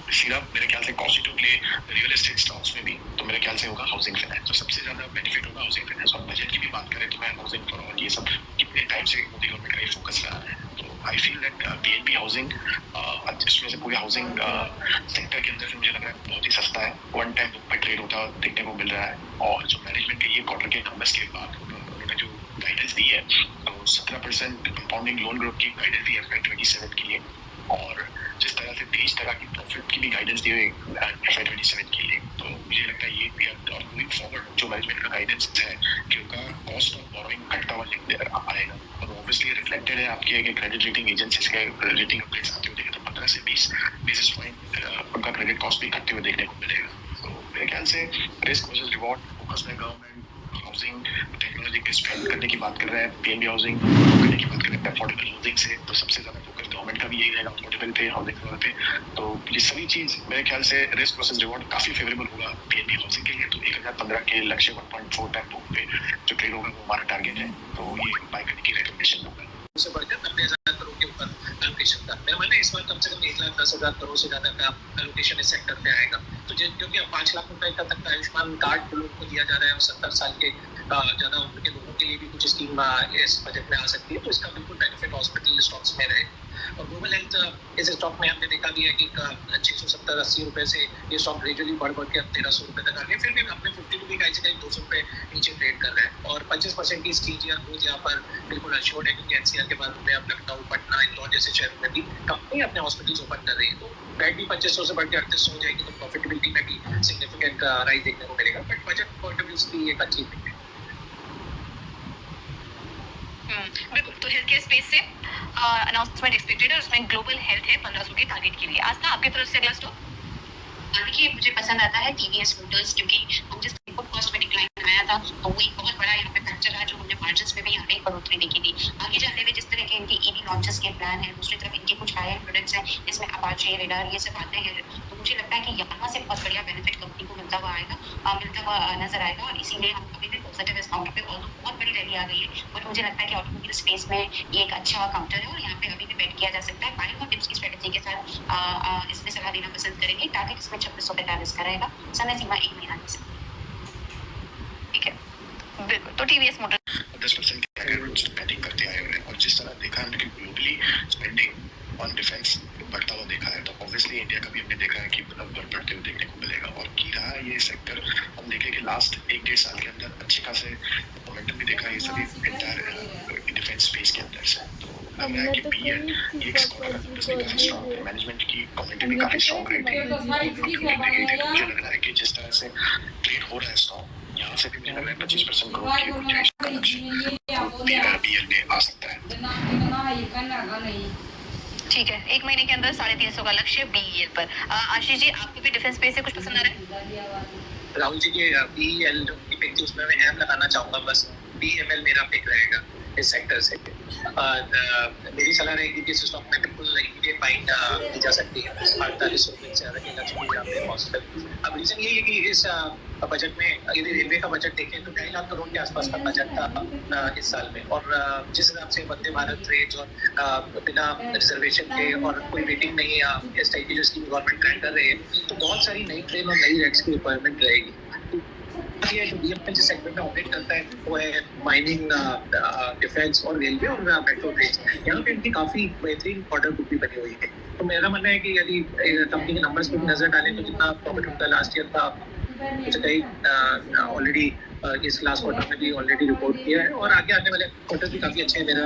सीधा मेरे ख्याल से cost to play real estate stocks में भी तो मेरे ख्याल से होगा हाउसिंग फाइनेंस। तो सबसे ज्यादा बेनिफिट होगा हाउसिंग फाइनेंस। और बजट की भी बात करें तो मैं हाउसिंग फॉर ऑल ये सब कितने टाइम से मोदी गवर्नमेंट का ये फोकस रहा है, तो I feel that PNB housing इसमें से पूरे हाउसिंग सेक्टर के अंदर से मुझे लग रहा है बहुत ही सस्ता है, वन टाइम बुक पे ट्रेड होता देखने को मिल रहा है। और जो मैनेजमेंट के ये क्वार्टर के नंबर्स के बाद उन्होंने जो गाइडेंस दी है, तो 17% कंपाउंडिंग लोन ग्रोथ की गाइडेंस दी है FY27 के लिए, और जिस तरह से 23% की प्रॉफिट की भी गाइडेंस दी हुई FY27 के लिए, तो मुझे लगता है ये गोइंग फॉरवर्ड जो मैनेजमेंट का गाइडेंस है कि उनका कॉस्ट ऑफ बोरोइंग घटता हुआ आएगा। और ऑब्वियसली रिफ्लेक्टेड है आपके क्रेडिट रेटिंग एजेंसीज के रेटिंग अपडेट्स आते हुए देखें तो 15 से 20 बेसिस पॉइंट उनका क्रेडिट कॉस्ट भी घटते हुए देखने को मिलेगा। तो मेरे ख्याल से रिस्क वर्सेस रिवॉर्ड फोकस में गवर्नमेंट हाउसिंग टेक्नोलॉजी पे स्पेंड करने की बात कर रहा है, पीएनबी हाउसिंग करने की बात कर रहे हैं अफोर्डेबल हाउसिंग से, तो सबसे ज्यादा फोकस गवर्नमेंट का भी यही रहेगा अफोर्डेबल पे, हाउसिंग फ्लोर पे। तो ये सभी चीज मेरे ख्याल से रिस्क वर्सेस रिवॉर्ड काफी फेवरेबल होगा पीएनबी हाउसिंग के लिए। तो 1015 के लक्ष्य 1.4 टाइम बुक पे जो ट्रेड होगा वो हमारा टारगेट है, तो ये बाय करने की रिकमेंडेशन होगा। उससे बढ़कर 90,000 करोड़ के ऊपर एलोकेशन था। मेरा मानना है इस बार कम से कम 1,10,000 करोड़ से ज्यादा का एलोकेशन इस सेक्टर पे आएगा। तो क्योंकि अब 5 लाख रुपए तक का आयुष्मान कार्ड लोगों को दिया जा रहा है और 70 साल के ज्यादा उम्र के लोगों के लिए भी कुछ स्कीम इस बजट में आ सकती है, तो इसका बिल्कुल बेनिफिट हॉस्पिटल स्टॉक्स में रहे। और ग्लोबल हेल्थ इस स्टॉक में हमने देखा भी है कि 670-80 रुपए से ये स्टॉक ग्रेजुअली बढ़ के अब 1300 रुपए तक आ गए, फिर भी अपने 52 वीक आईसी 200 रुपए नीचे ट्रेड कर रहे हैं। और 25% की CAGR ग्रोथ यहाँ पर बिल्कुल अश्योर्ड है, क्योंकि एनसीआर के बाद में अब लखनऊ, पटना, इंदौर जैसे शहरों में भी कंपनी अपने हॉस्पिटल्स ओपन कर रही है। तो बेड भी 2500 से बढ़ के 3800 हो जाएगी, तो प्रॉफिटेबिलिटी में भी सिग्निफिकेंट राइज देखने को मिलेगा। But budget point of view से भी एक अच्छी थिंग है। बिल्कुल। तो हेल्थ केयर स्पेस से अनाउंसमेंट एक्सपेक्टेड है, उसमें ग्लोबल हेल्थ है 1500 के टारगेट के लिए। आज ना आपकी तरफ से अगला स्टॉक देखिए, मुझे पसंद आता है टीवीएस मोटर्स, क्योंकि हम जिस इनपुट कॉस्ट में डिक्लाइन आया था तो वो एक बहुत बड़ा यहाँ पे फैक्टर रहा, जो हमने मार्जिन्स में भी यहाँ पे बढ़ोतरी देखी थी। आगे जाते हुए जिस तरह के इनके ईवी लॉन्चेस के प्लान है, दूसरी तरफ इनके कुछ हायर प्रोडक्ट्स हैं जिसमें अपाचे, रेडार, ये सब आते हैं, तो मुझे लगता है कि यहाँ से बहुत बढ़िया बेनिफिट कंपनी को मिलता हुआ नजर आएगा। और इसीलिए हम अभी भी पॉजिटिव इस काउंटर पे, ऑल्दो बहुत बड़ी रैली आ गई है, बट मुझे लगता है कि ऑटोमोबाइल स्पेस में ये एक अच्छा काउंटर है और यहाँ पे अभी भी बेट किया जा सकता है। बाइंग और टिप्स की स्ट्रेटेजी के साथ इसमें सलाह देना पसंद करेंगे। टारगेट इसमें 2645 का रहेगा, समय सीमा 1 महीना की। ठीक है, बिल्कुल। तो टीवीएस मोटर 10% की अगर स्पेंडिंग करते आए हुए हैं, और जिस तरह देखा हमने कि ग्लोबली स्पेंडिंग ऑन डिफेंस बढ़ता हुआ देखा है, तो ऑब्वियसली इंडिया का भी हमने देखा है कि बढ़ते हुए देखने को मिलेगा। और की रहा ये सेक्टर, हम देखें कि लास्ट 1-1.5 साल के अंदर अच्छे खासे मोमेंटम भी देखा ये सभी एंटायर डिफेंस स्पेस के अंदर से। तो लग रहा है कि पीएल ये काफी स्ट्रॉन्ग है, मैनेजमेंट की कमेंट्री भी काफी स्ट्रॉन्ग रही थी। मुझे लग रहा है कि जिस तरह से ट्रेड हो रहा है स्टॉक, यहाँ से भी मुझे लग रहा है 25% ग्रोथ की गुंजाइश का लक्ष्य पीएल में आ सकता है। ठीक है, 1 महीने के अंदर 350 का लक्ष्य बीईएल पर। आशीष जी, आपको भी डिफेंस स्पेस से कुछ पसंद आ रहा है? राहुल जी के बीईएल की पिक थी, उसमें मैं एम लगाना चाहूंगा, बस बीएमएल मेरा पिक रहेगा इस सेक्टर से। मेरी सलाह रहेगी कि इस स्टॉक में बिल्कुल इमीडिएट बाइंग की जा सकती है 48 रुपये से ज़्यादा के लक्ष्य यहाँ पे पॉसिबल। अब रीजन ये है कि इस बजट में यदि रेलवे का बजट देखें तो 2.5 लाख करोड़ के आसपास का बजट था इस साल में, और जिस हिसाब से वंदे भारत ट्रेन और बिना रिजर्वेशन के और कोई वेटिंग नहीं है इस टाइप की जो स्कीम गवर्नमेंट ट्राई कर रही है, तो बहुत सारी नई ट्रेन और नई रेक्स की रिक्वायरमेंट रहेगी। ये जो बीएमएल जिस सेक्टर में ऑपरेट करता है वो है माइनिंग, डिफेंस और रेलवे और मेट्रो ट्रेन। यहाँ पे इनकी काफी बेहतरीन ऑर्डर बुक भी बनी हुई है। तो मेरा मानना है कि यदि कंपनी के नंबर्स पे भी नजर डालें तो जितना प्रॉफिट उनका लास्ट ईयर था, मुझे कहीं ऑलरेडी इस लास्ट क्वार्टर में भी ऑलरेडी रिपोर्ट किया है, और आगे आने वाले क्वार्टर भी काफी अच्छे हैं मेरा।